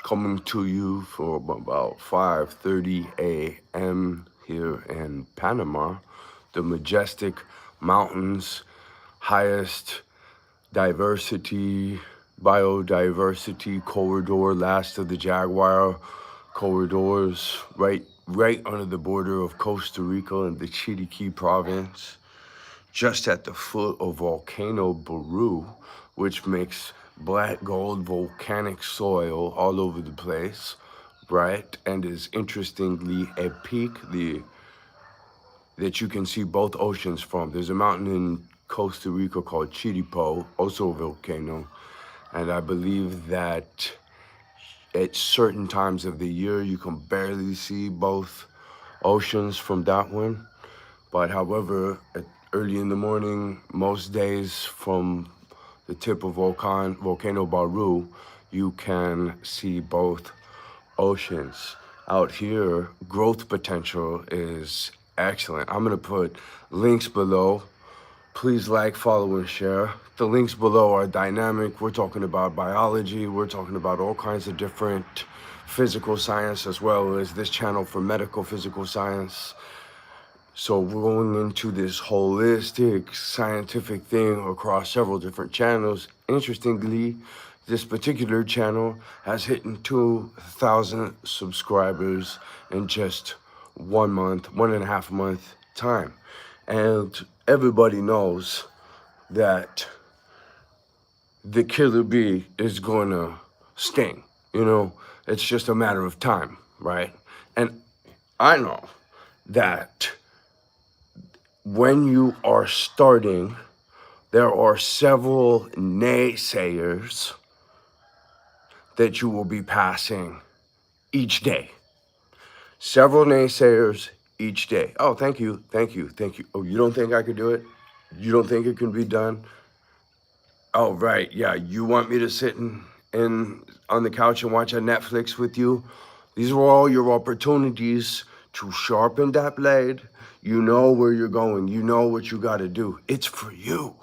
coming to you from about 5:30 a.m. here in Panama, the majestic mountains, highest biodiversity corridor, last of the jaguar corridors, right under the border of Costa Rica and the Chiriquí province, just at the foot of volcano Baru, which makes black gold volcanic soil all over the place, right? And is interestingly a peak that you can see both oceans from. There's a mountain in Costa Rica called Chiripo, also a volcano, and I believe that at certain times of the year you can barely see both oceans from that one. But however, early in the morning, most days from the tip of volcano Baru, you can see both oceans. Out here, growth potential is excellent. I'm gonna put links below. Please like, follow, and share. The links below are dynamic. We're talking about biology. We're talking about all kinds of different physical science, as well as this channel for medical physical science. So we're going into this holistic scientific thing across several different channels. Interestingly, this particular channel has hit 2,000 subscribers in just 1.5 month time. And everybody knows that the killer bee is going to sting. You know, it's just a matter of time, right? And I know that when you are starting, there are several naysayers that you will be passing each day. Several naysayers each day. Oh, thank you. Oh, you don't think I could do it? You don't think it can be done? Oh, right. Yeah, you want me to sit on the couch and watch a Netflix with you? These are all your opportunities to sharpen that blade. You know where you're going. You know what you got to do. It's for you.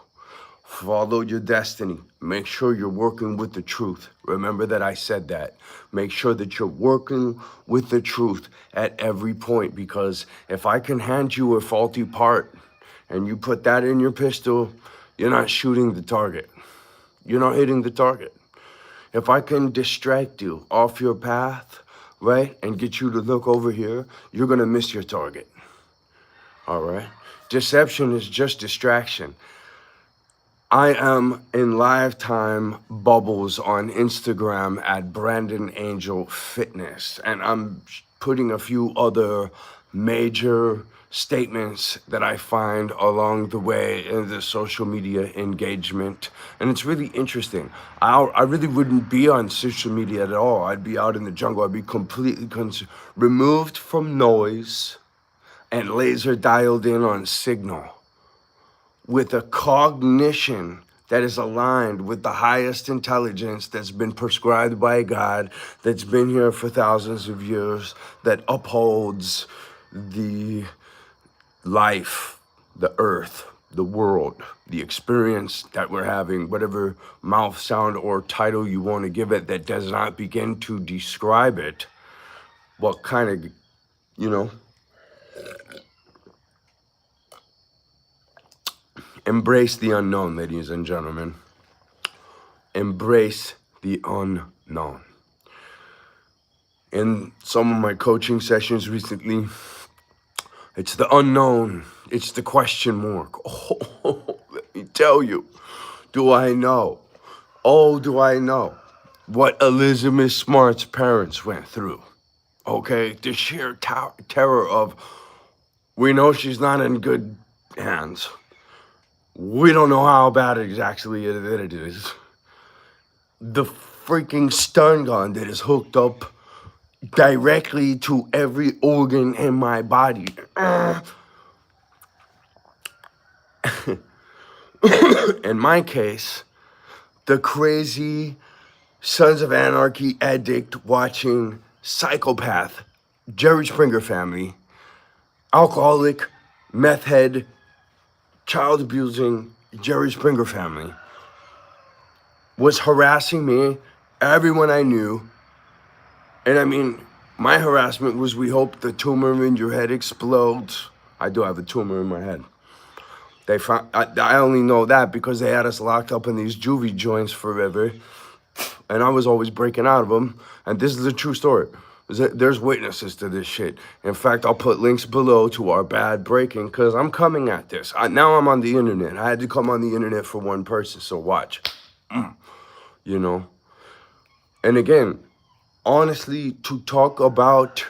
Follow your destiny. Make sure you're working with the truth. Remember that I said that. Make sure that you're working with the truth at every point, because if I can hand you a faulty part and you put that in your pistol, you're not shooting the target. You're not hitting the target. If I can distract you off your path, right, and get you to look over here, you're going to miss your target. All right? Deception is just distraction. I am in lifetime bubbles on Instagram at Brandon Angel Fitness, and I'm putting a few other major statements that I find along the way in the social media engagement, and it's really interesting. I really wouldn't be on social media at all. I'd be out in the jungle. I'd be completely removed from noise and laser dialed in on signal, with a cognition that is aligned with the highest intelligence that's been prescribed by God, that's been here for thousands of years, that upholds the life, the earth, the world, the experience that we're having, whatever mouth sound or title you want to give it that does not begin to describe it. What kind of, you know, embrace the unknown, ladies and gentlemen. Embrace the unknown. In some of my coaching sessions recently, it's the unknown. It's the question mark. Oh, let me tell you. Do I know? Oh, do I know what Elizabeth Smart's parents went through? Okay, the sheer terror of, we know she's not in good hands. We don't know how bad exactly it is. The freaking stun gun that is hooked up directly to every organ in my body. In my case, the crazy Sons of Anarchy addict watching psychopath, Jerry Springer family, alcoholic, meth head, child abusing Jerry Springer family was harassing me, everyone I knew, And I mean, my harassment was, we hope the tumor in your head explodes. I do have a tumor in my head. They found, I only know that because they had us locked up in these juvie joints forever. And I was always breaking out of them. And this is a true story. There's witnesses to this shit. In fact, I'll put links below to our bad breaking, because I'm coming at this. Now I'm on the internet. I had to come on the internet for one person, so watch. You know? And again, honestly, to talk about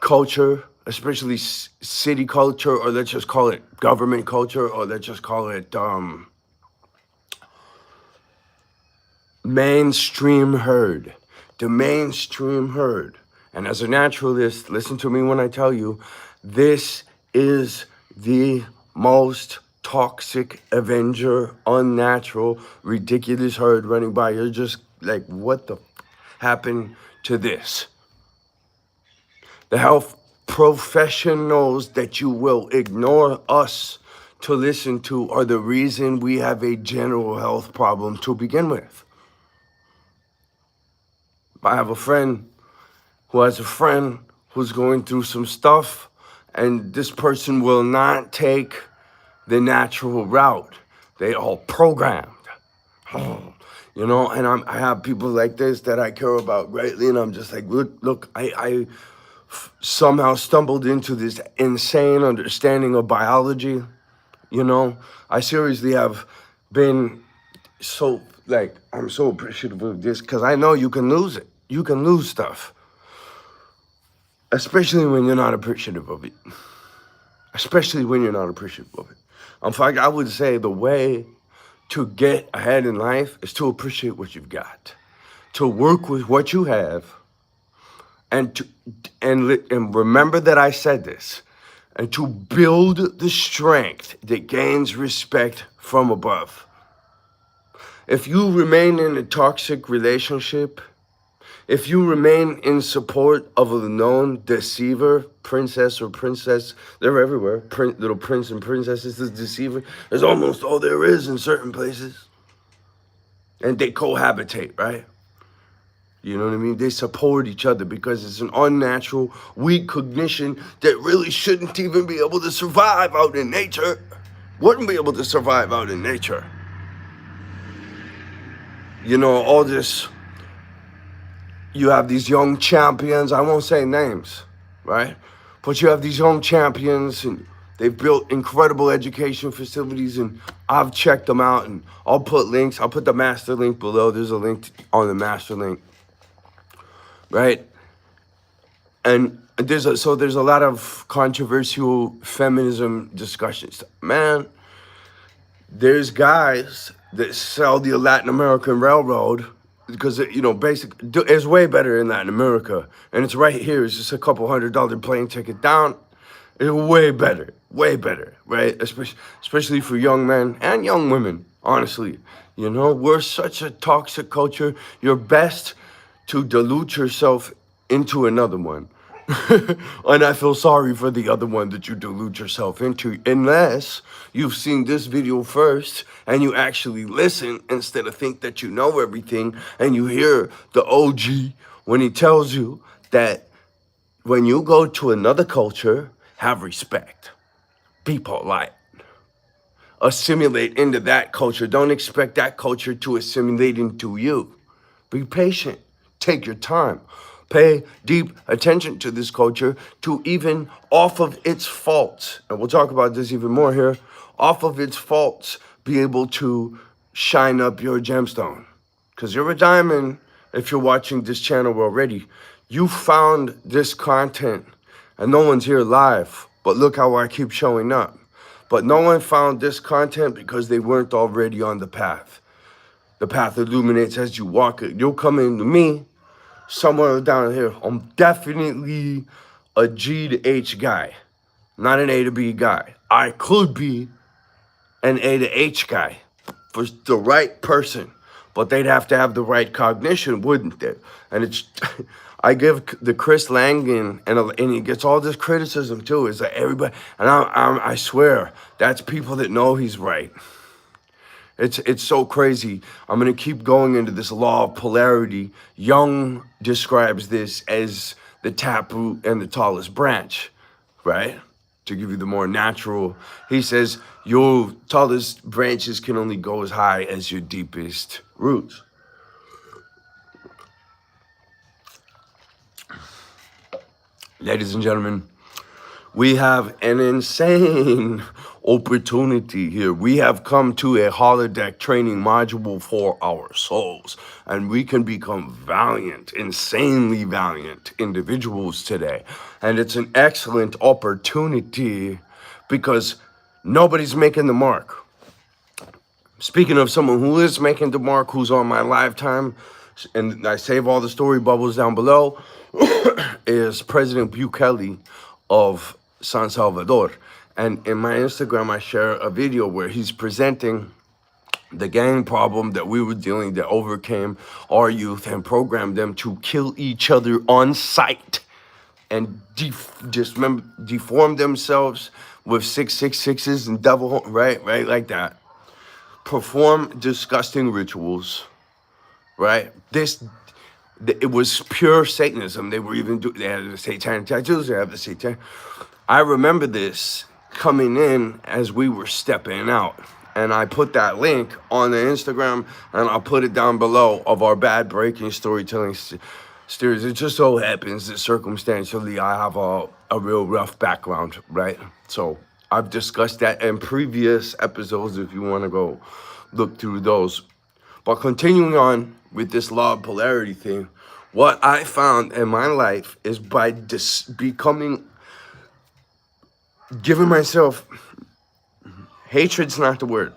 culture, especially city culture, or let's just call it government culture, or let's just call it mainstream herd, the mainstream herd. And as a naturalist, listen to me when I tell you, this is the most toxic, avenger, unnatural, ridiculous herd running by. You're just like, what the happened to this? The health professionals that you will ignore us to listen to are the reason we have a general health problem to begin with. I have a friend who has a friend who's going through some stuff, and this person will not take the natural route. They all programmed. You know, and I have people like this that I care about greatly, and I'm just like, look, I somehow stumbled into this insane understanding of biology. You know, I seriously have been so, like, I'm so appreciative of this, because I know you can lose it. You can lose stuff. Especially when you're not appreciative of it. Especially when you're not appreciative of it. In fact, I would say the way to get ahead in life is to appreciate what you've got. To work with what you have. And remember that I said this. And to build the strength that gains respect from above. If you remain in a toxic relationship, if you remain in support of a known deceiver, princess or princess, they're everywhere, little prince and princesses, the deceiver, there's almost all there is in certain places. And they cohabitate, right? You know what I mean? They support each other because it's an unnatural, weak cognition that really shouldn't even be able to survive out in nature. Wouldn't be able to survive out in nature. You know, all this, you have these young champions, I won't say names, right? But you have these young champions, and they've built incredible education facilities, and I've checked them out, and I'll put links. I'll put the master link below. There's a link on the master link, right? And there's a lot of controversial feminism discussions. Man, there's guys that sell the Latin American Railroad, because, you know, it's way better in Latin America. And it's right here. It's just a couple $100 plane ticket down. It's way better, right? Especially for young men and young women, honestly. You know, we're such a toxic culture. You're best to dilute yourself into another one. And I feel sorry for the other one that you dilute yourself into, unless you've seen this video first and you actually listen instead of think that you know everything, and you hear the OG when he tells you that when you go to another culture, have respect, be polite, assimilate into that culture. Don't expect that culture to assimilate into you. Be patient, take your time. Pay deep attention to this culture, to even off of its faults, and we'll talk about this even more here, off of its faults, be able to shine up your gemstone. Because you're a diamond if you're watching this channel already. You found this content, and no one's here live, but look how I keep showing up. But no one found this content because they weren't already on the path. The path illuminates as you walk it. You'll come into me, somewhere down here. I'm definitely a G to H guy, not an A to B guy. I could be an A to H guy for the right person, but they'd have to have the right cognition, wouldn't they? And it's, I give the Chris Langan, and he gets all this criticism too. It's like everybody, and I swear, that's people that know he's right. It's so crazy. I'm gonna keep going into this law of polarity. Jung describes this as the taproot and the tallest branch, right? To give you the more natural, he says your tallest branches can only go as high as your deepest roots. Ladies and gentlemen, we have an insane opportunity here. We have come to a holodeck training module for our souls, and we can become valiant, insanely valiant individuals today. And it's an excellent opportunity because nobody's making the mark. Speaking of someone who is making the mark, who's on my lifetime, and I save all the story bubbles down below, is President Bukele of San Salvador. And in my Instagram, I share a video where he's presenting the gang problem that we were dealing, that overcame our youth and programmed them to kill each other on sight and deform themselves with 666s and devil, right, like that. Perform disgusting rituals, right? It was pure Satanism. They were even they had the satanic tattoos. They have the satanic. I remember this coming in as we were stepping out, and I put that link on the Instagram, and I'll put it down below of our bad breaking storytelling series. It just so happens that circumstantially I have a real rough background, right? So I've discussed that in previous episodes if you want to go look through those. But continuing on with this law of polarity thing, what I found in my life is by giving myself, hatred's not the word,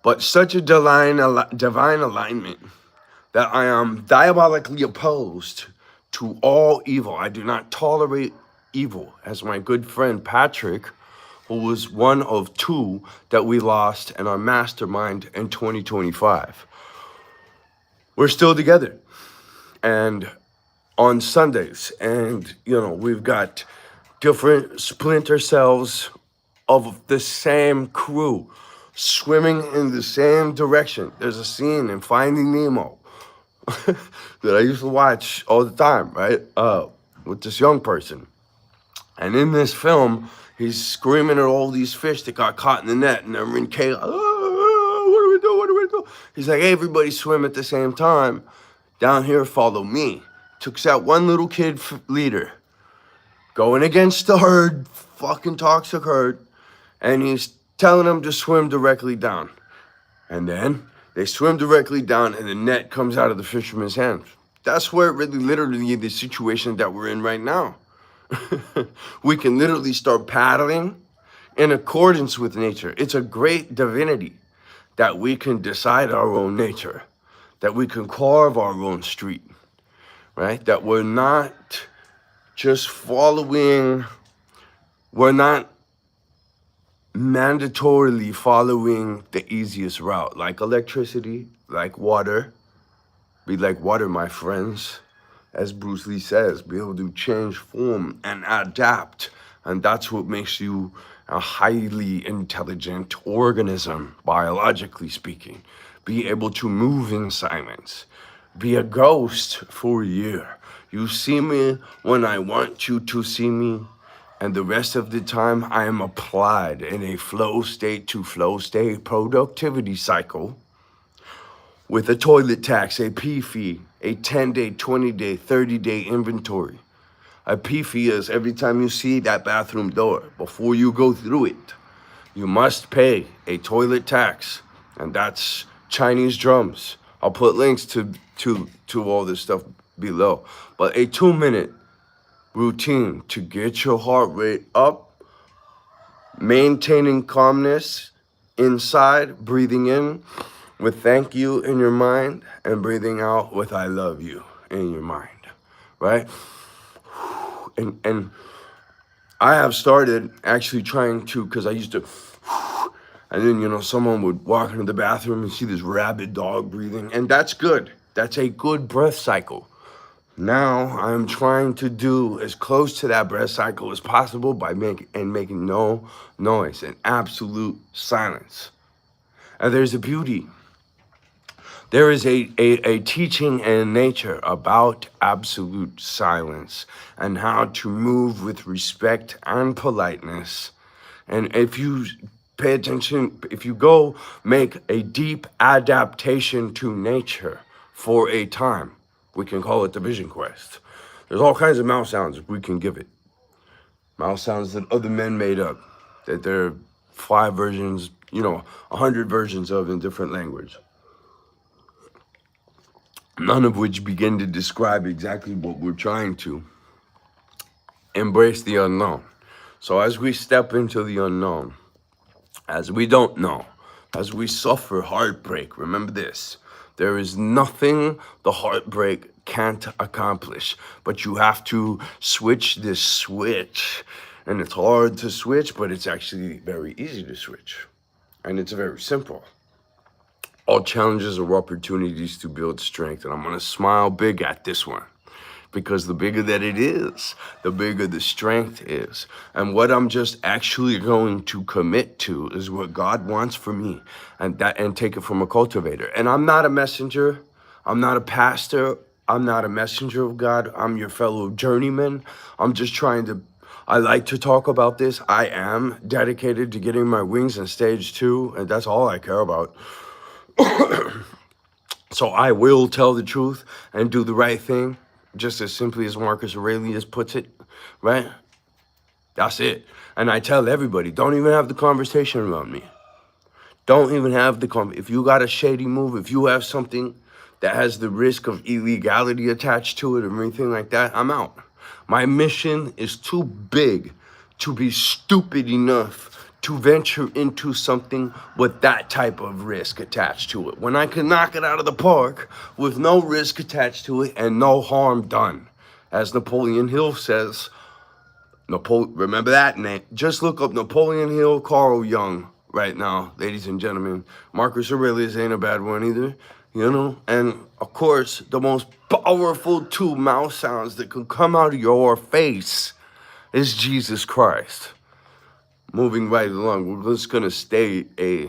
but such a divine alignment that I am diabolically opposed to all evil. I do not tolerate evil, as my good friend Patrick, who was one of two that we lost in our mastermind in 2025. We're still together, and on Sundays, and we've got different splinter cells of the same crew swimming in the same direction. There's a scene in Finding Nemo that I used to watch all the time, right? With this young person. And in this film, he's screaming at all these fish that got caught in the net, and they're in chaos. What do we do? What do we do? He's like, hey, everybody swim at the same time. Down here, follow me. Took out one little kid leader, going against the herd, fucking toxic herd, and he's telling them to swim directly down. And then they swim directly down, and the net comes out of the fisherman's hands. That's where really literally the situation that we're in right now. We can literally start paddling in accordance with nature. It's a great divinity that we can decide our own nature, that we can carve our own street, right? That we're not just following, we're not mandatorily following the easiest route, like electricity, like water. Be like water, my friends. As Bruce Lee says, be able to change form and adapt. And that's what makes you a highly intelligent organism, biologically speaking. Be able to move in silence. Be a ghost for a year. You see me when I want you to see me. And the rest of the time, I am applied in a flow state to flow state productivity cycle with a toilet tax, a P fee, a 10-day, 20-day, 30-day inventory. A P fee is every time you see that bathroom door, before you go through it, you must pay a toilet tax, and that's Chinese drums. I'll put links to all this stuff below. But a 2-minute routine to get your heart rate up, maintaining calmness inside, breathing in with thank you in your mind, and breathing out with I love you in your mind, right? And I have started actually trying to, because I used to, and then, someone would walk into the bathroom and see this rabid dog breathing, and that's good. That's a good breath cycle. Now I'm trying to do as close to that breath cycle as possible by making no noise and absolute silence. And there's a beauty. There is a teaching in nature about absolute silence and how to move with respect and politeness. And if you pay attention, if you go make a deep adaptation to nature for a time, we can call it the vision quest. There's all kinds of mouth sounds we can give it. Mouth sounds that other men made up, that there are 5 versions, 100 versions of in different language. None of which begin to describe exactly what we're trying to embrace the unknown. So as we step into the unknown, as we don't know, as we suffer heartbreak, remember this, there is nothing the heartbreak can't accomplish, but you have to switch this switch. And it's hard to switch, but it's actually very easy to switch. And it's very simple. All challenges are opportunities to build strength. And I'm going to smile big at this one, because the bigger that it is, the bigger the strength is. And what I'm just actually going to commit to is what God wants for me, and take it from a cultivator. And I'm not a messenger. I'm not a pastor. I'm not a messenger of God. I'm your fellow journeyman. I'm just I like to talk about this. I am dedicated to getting my wings in stage 2, and that's all I care about. So I will tell the truth and do the right thing, just as simply as Marcus Aurelius puts it, right? That's it. And I tell everybody, don't even have the conversation around me. Don't even have the conversation. If you got a shady move, if you have something that has the risk of illegality attached to it or anything like that, I'm out. My mission is too big to be stupid enough to venture into something with that type of risk attached to it, when I can knock it out of the park with no risk attached to it and no harm done. As Napoleon Hill says, remember that name? Just look up Napoleon Hill, Carl Jung right now, ladies and gentlemen. Marcus Aurelius ain't a bad one either, And of course, the most powerful 2 mouth sounds that can come out of your face is Jesus Christ. Moving right along, we're just going to stay a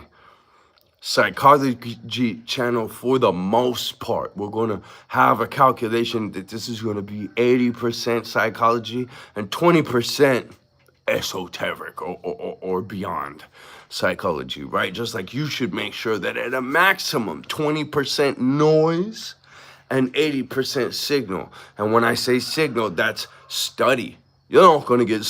psychology channel for the most part. We're going to have a calculation that this is going to be 80% psychology and 20% esoteric or beyond psychology, right? Just like you should make sure that at a maximum 20% noise and 80% signal. And when I say signal, that's study. You're not gonna get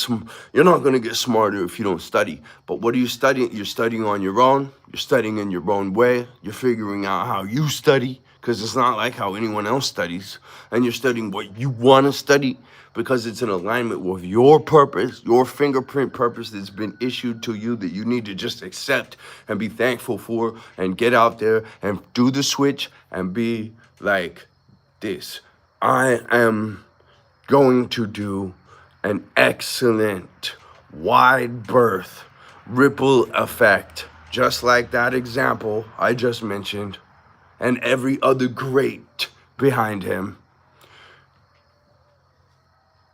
smarter if you don't study. But what are you studying? You're studying on your own. You're studying in your own way. You're figuring out how you study, because it's not like how anyone else studies. And you're studying what you want to study, because it's in alignment with your purpose, your fingerprint purpose that's been issued to you, that you need to just accept and be thankful for, and get out there and do the switch and be like this. I am going to do an excellent wide berth ripple effect, just like that example I just mentioned, and every other great behind him,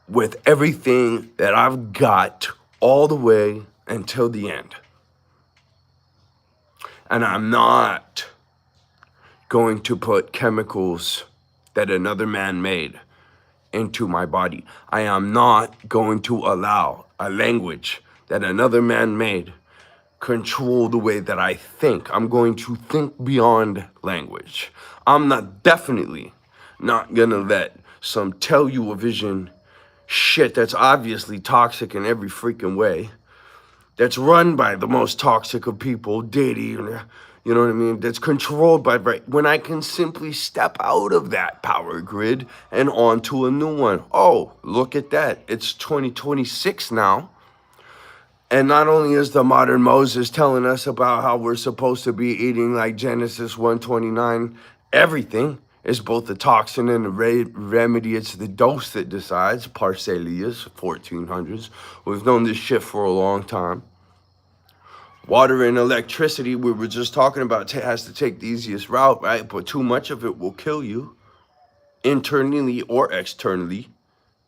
with everything that I've got all the way until the end. And I'm not going to put chemicals that another man made into my body. I am not going to allow a language that another man made control the way that I think. I'm going to think beyond language. I'm definitely not gonna let some tell you a vision shit that's obviously toxic in every freaking way, that's run by the most toxic of people, Diddy, you know what I mean? That's controlled by, when I can simply step out of that power grid and onto a new one. Oh, look at that. It's 2026 now. And not only is the modern Moses telling us about how we're supposed to be eating like Genesis 1:29, everything is both a toxin and a remedy. It's the dose that decides. Paracelsus, 1400s. We've known this shit for a long time. Water and electricity, we were just talking about, has to take the easiest route, right? But too much of it will kill you, internally or externally.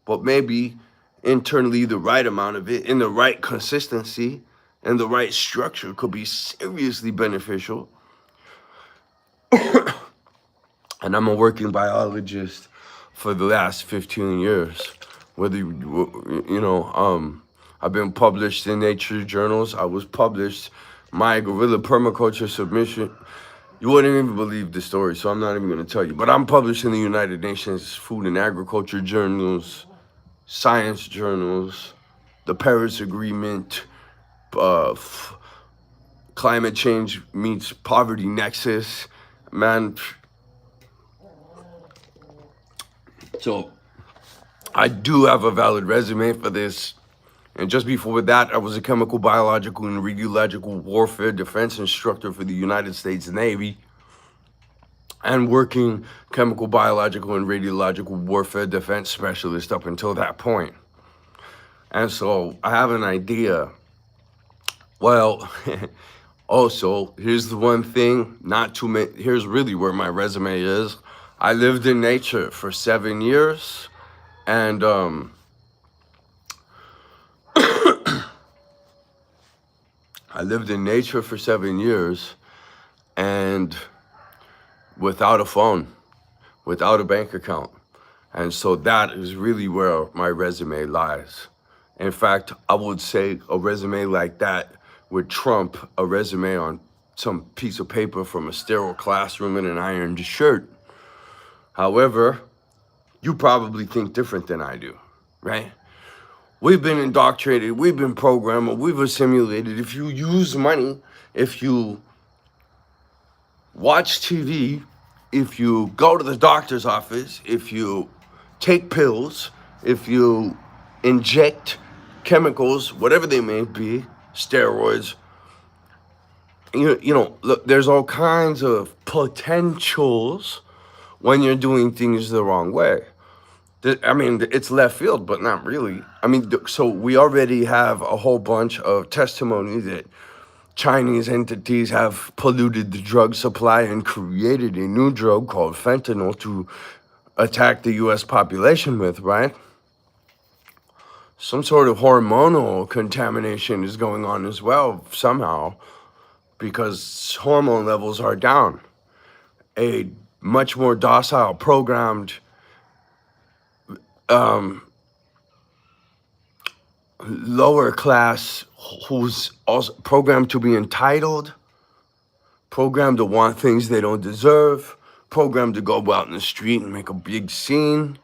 But maybe internally, the right amount of it, in the right consistency, and the right structure could be seriously beneficial. And I'm a working biologist for the last 15 years. Whether I've been published in Nature journals. I was published my gorilla permaculture submission. You wouldn't even believe the story, so I'm not even going to tell you. But I'm published in the United Nations Food and Agriculture journals, science journals, the Paris Agreement, climate change meets poverty nexus, man. So I do have a valid resume for this. And just before that, I was a chemical, biological, and radiological warfare defense instructor for the United States Navy, and working chemical, biological, and radiological warfare defense specialist up until that point. And so I have an idea. Well, also, here's the one thing, here's really where my resume is. I lived in nature for 7 years, and I lived in nature for 7 years, and without a phone, without a bank account. And so that is really where my resume lies. In fact, I would say a resume like that would trump a resume on some piece of paper from a sterile classroom in an ironed shirt. However, you probably think different than I do, right? We've been indoctrinated, we've been programmed, we've assimilated. If you use money, if you watch TV, if you go to the doctor's office, if you take pills, if you inject chemicals, whatever they may be, steroids, look, there's all kinds of potentials when you're doing things the wrong way. I mean, it's left field, but not really. I mean, so we already have a whole bunch of testimony that Chinese entities have polluted the drug supply and created a new drug called fentanyl to attack the US population with, right? Some sort of hormonal contamination is going on as well somehow, because hormone levels are down. A much more docile, programmed, lower class, who's also programmed to be entitled, programmed to want things they don't deserve, programmed to go out in the street and make a big scene,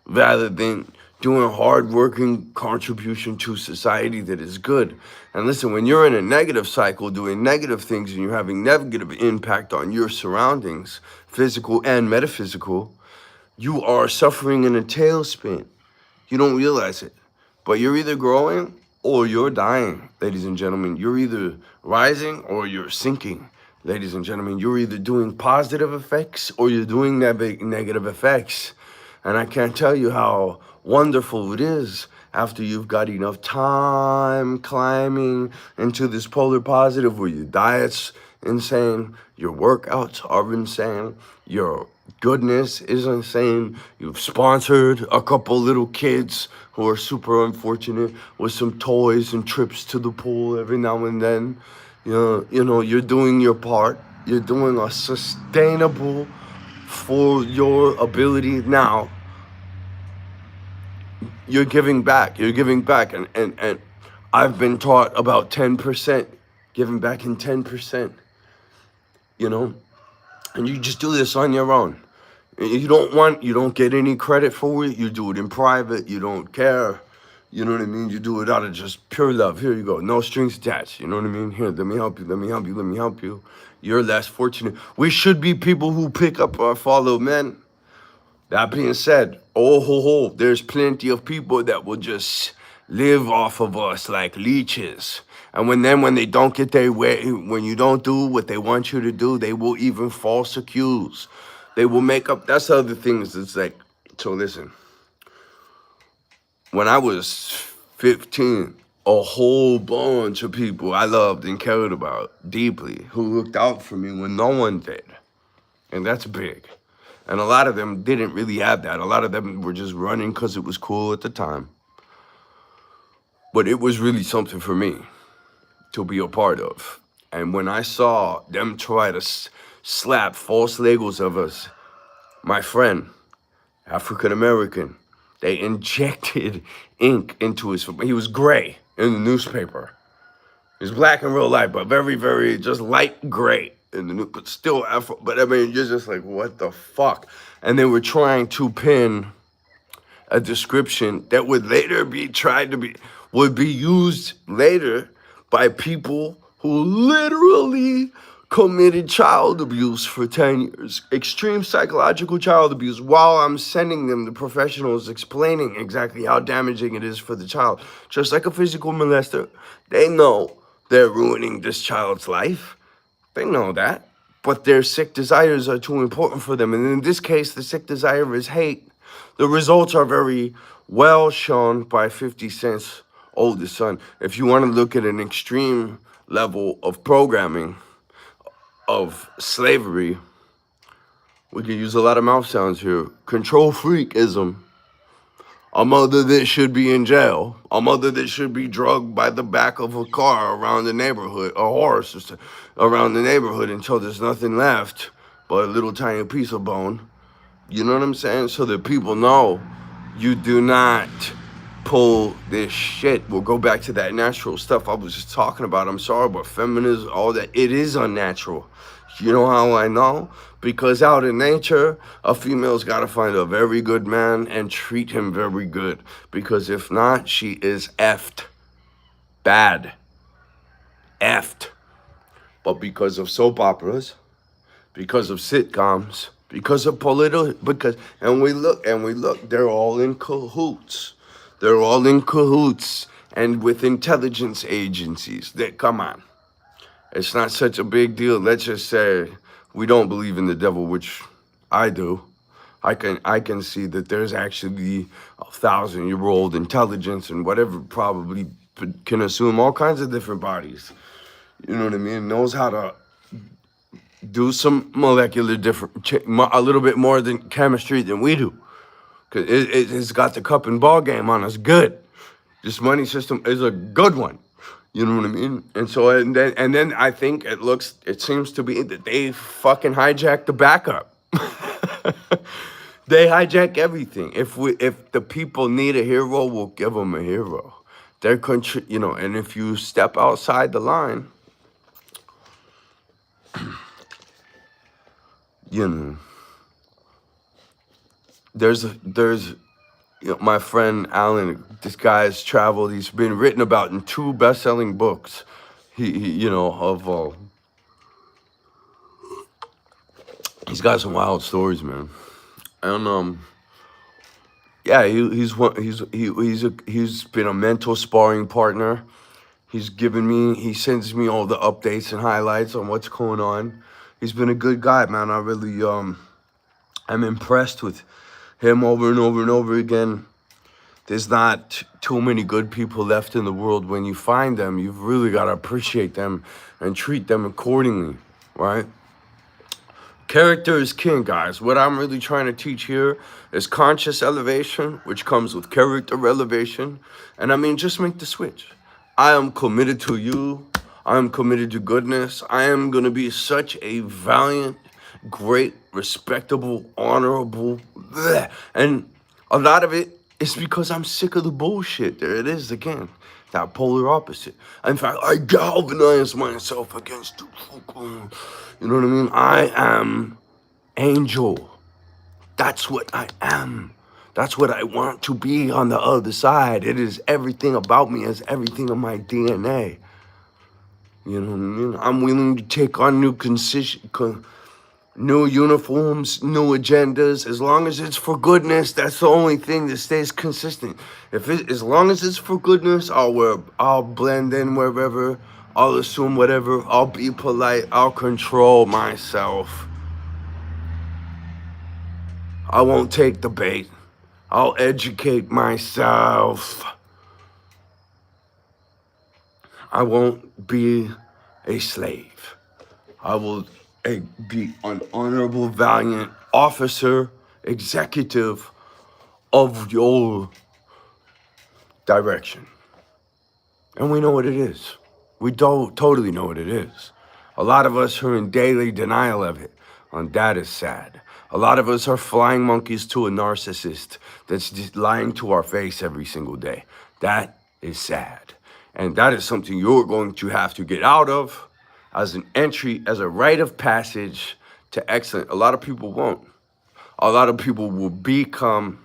rather than doing a hard-working contribution to society that is good. And listen, when you're in a negative cycle, doing negative things, and you're having negative impact on your surroundings, physical and metaphysical, you are suffering in a tailspin. You don't realize it, but you're either growing or you're dying, ladies and gentlemen. You're either rising or you're sinking, ladies and gentlemen. You're either doing positive effects or you're doing negative effects. And I can't tell you how wonderful it is after you've got enough time climbing into this polar positive, where your diet's insane, your workouts are insane, your goodness is insane. You've sponsored a couple little kids who are super unfortunate with some toys and trips to the pool every now and then. You're doing your part. You're doing a sustainable for your ability now. You're giving back. And I've been taught about 10%, giving back in 10%, and you just do this on your own. You don't get any credit for it. You do it in private. You don't care. You know what I mean? You do it out of just pure love. Here you go. No strings attached. You know what I mean? Here, let me help you. You're less fortunate. We should be people who pick up our follow, men. That being said, there's plenty of people that will just live off of us like leeches. And when they don't get their way, when you don't do what they want you to do, they will even false accuse. They will make up. That's the other thing. It's like, so listen. When I was 15, a whole bunch of people I loved and cared about deeply, who looked out for me when no one did. And that's big. And a lot of them didn't really have that. A lot of them were just running because it was cool at the time. But it was really something for me to be a part of. And when I saw them try to slapped false labels of us. My friend, African American, they injected ink into his. He was gray in the newspaper. He was black in real life, but very, very just light gray in the but still Afro. But I mean, you're just like, what the fuck? And they were trying to pin a description that would later would be used later by people who literally committed child abuse for 10 years, extreme psychological child abuse, while I'm sending them to professionals explaining exactly how damaging it is for the child. Just like a physical molester, they know they're ruining this child's life. They know that, but their sick desires are too important for them. And in this case, the sick desire is hate. The results are very well shown by 50 Cent's oldest son. If you want to look at an extreme level of programming of slavery, we can use a lot of mouth sounds here. Control freakism. A mother that should be in jail. A mother that should be drugged by the back of a car around the neighborhood, a horse around the neighborhood until there's nothing left but a little tiny piece of bone. You know what I'm saying? So that people know you do not pull this shit. We'll go back to that natural stuff I was just talking about. I'm sorry, but feminism, all that, it is unnatural. You know how I know? Because out in nature, a female's got to find a very good man and treat him very good. Because if not, she is effed. Bad. Effed. But because of soap operas, because of sitcoms, because of and we look, they're all in cahoots. They're all in cahoots and with intelligence agencies. Come on. It's not such a big deal. Let's just say we don't believe in the devil, which I do. I can see that there's actually 1,000-year-old intelligence and whatever probably can assume all kinds of different bodies. You know what I mean? Knows how to do some molecular a little bit more than chemistry than we do. Cause it's got the cup and ball game on us good. This money system is a good one. You know what I mean? And so, and then I think it seems to be that they fucking hijacked the backup. They hijack everything. If the people need a hero, we'll give them a hero. Their country, and if you step outside the line, there's my friend Alan, this guy has traveled. He's been written about in 2 best-selling books. He's got some wild stories, man. And yeah, he's been a mental sparring partner. He sends me all the updates and highlights on what's going on. He's been a good guy, man. I really I'm impressed with him over and over and over again. There's not too many good people left in the world. When you find them, you've really got to appreciate them and treat them accordingly, right? Character is king, guys. What I'm really trying to teach here is conscious elevation, which comes with character elevation. And I mean, just make the switch. I am committed to you. I am committed to goodness. I am going to be such a valiant, great, respectable, honorable, and a lot of it is because I'm sick of the bullshit. There it is again, that polar opposite. In fact, I galvanize myself against the fucking, you know what I mean? I am angel. That's what I am. That's what I want to be on the other side. It is everything about me, it's everything in my DNA. You know what I mean? I'm willing to take on new uniforms, new agendas. As long as it's for goodness, that's the only thing that stays consistent. As long as it's for goodness, I'll blend in wherever, I'll assume whatever, I'll be polite, I'll control myself. I won't take the bait. I'll educate myself. I won't be a slave. I will be an honorable, valiant officer, executive of your direction. And we know what it is. We totally know what it is. A lot of us are in daily denial of it, and that is sad. A lot of us are flying monkeys to a narcissist that's just lying to our face every single day. That is sad. And that is something you're going to have to get out of as an entry, as a rite of passage to excellence. A lot of people won't. A lot of people will become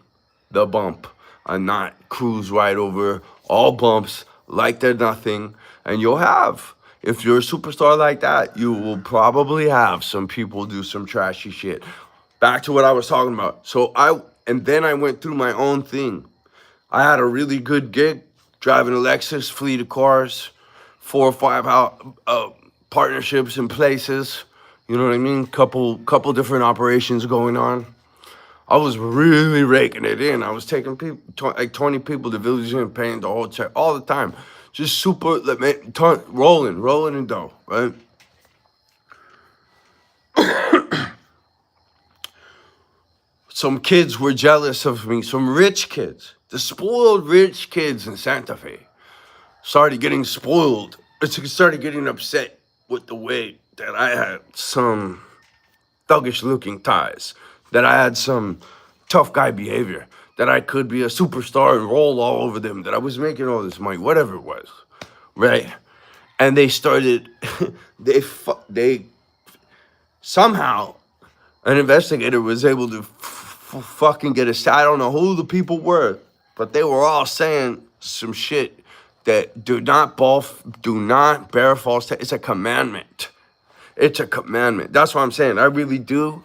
the bump and not cruise right over all bumps like they're nothing. And you'll have, if you're a superstar like that, you will probably have some people do some trashy shit. Back to what I was talking about. And then I went through my own thing. I had a really good gig driving a Lexus, fleet of cars, 4 or 5 partnerships in places. You know what I mean? Couple different operations going on. I was really raking it in. I was taking people, like 20 people to Village and paying the whole check all the time. Just super, rolling in dough, right? Some kids were jealous of me, some rich kids, the spoiled rich kids in Santa Fe started getting spoiled. Started getting upset with the way that I had some thuggish looking ties, that I had some tough guy behavior, that I could be a superstar and roll all over them, that I was making all this money, whatever it was, right? And they started, they somehow, an investigator was able to fucking get a, I don't know who the people were, but they were all saying some shit that do not bear false. It's a commandment. It's a commandment. That's what I'm saying. I really do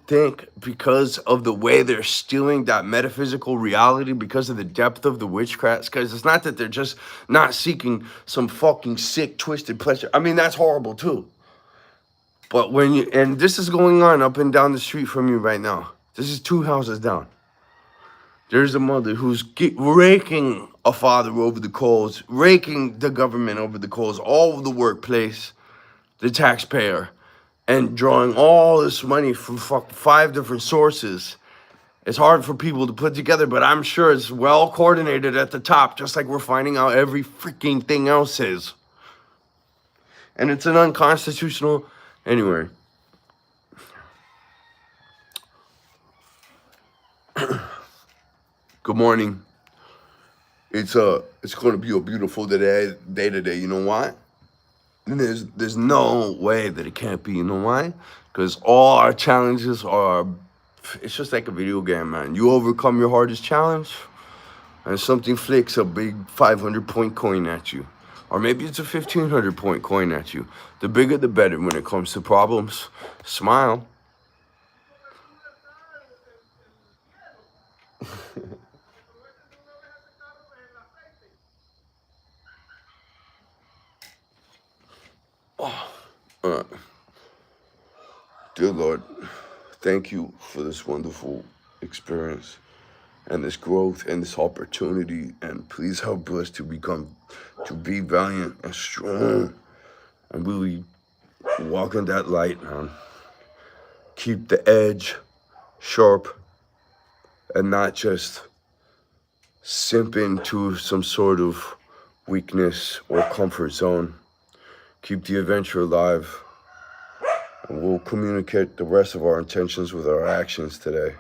think, because of the way they're stealing that metaphysical reality, because of the depth of the witchcraft, because it's not that they're just not seeking some fucking sick, twisted pleasure. I mean, that's horrible too. But and this is going on up and down the street from you right now. This is 2 houses down. There's a mother who's raking a father over the coals, raking the government over the coals, all of the workplace, the taxpayer, and drawing all this money from 5 different sources. It's hard for people to put together, but I'm sure it's well coordinated at the top, just like we're finding out every freaking thing else is. And it's an unconstitutional, anyway. Good morning. It's going to be a beautiful day today. You know why? And there's no way that it can't be. You know why? Because all our challenges are, it's just like a video game, man. You overcome your hardest challenge, and something flicks a big 500-point coin at you. Or maybe it's a 1,500-point coin at you. The bigger, the better when it comes to problems. Smile. Dear Lord, thank you for this wonderful experience and this growth and this opportunity. And please help us to be valiant and strong and really walk in that light, man. Keep the edge sharp and not just simp into some sort of weakness or comfort zone. Keep the adventure alive. And we'll communicate the rest of our intentions with our actions today.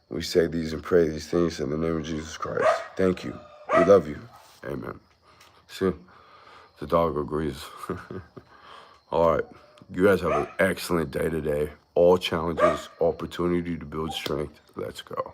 We say these and pray these things in the name of Jesus Christ. Thank you. We love you. Amen. See, the dog agrees. All right. You guys have an excellent day today. All challenges, opportunity to build strength. Let's go.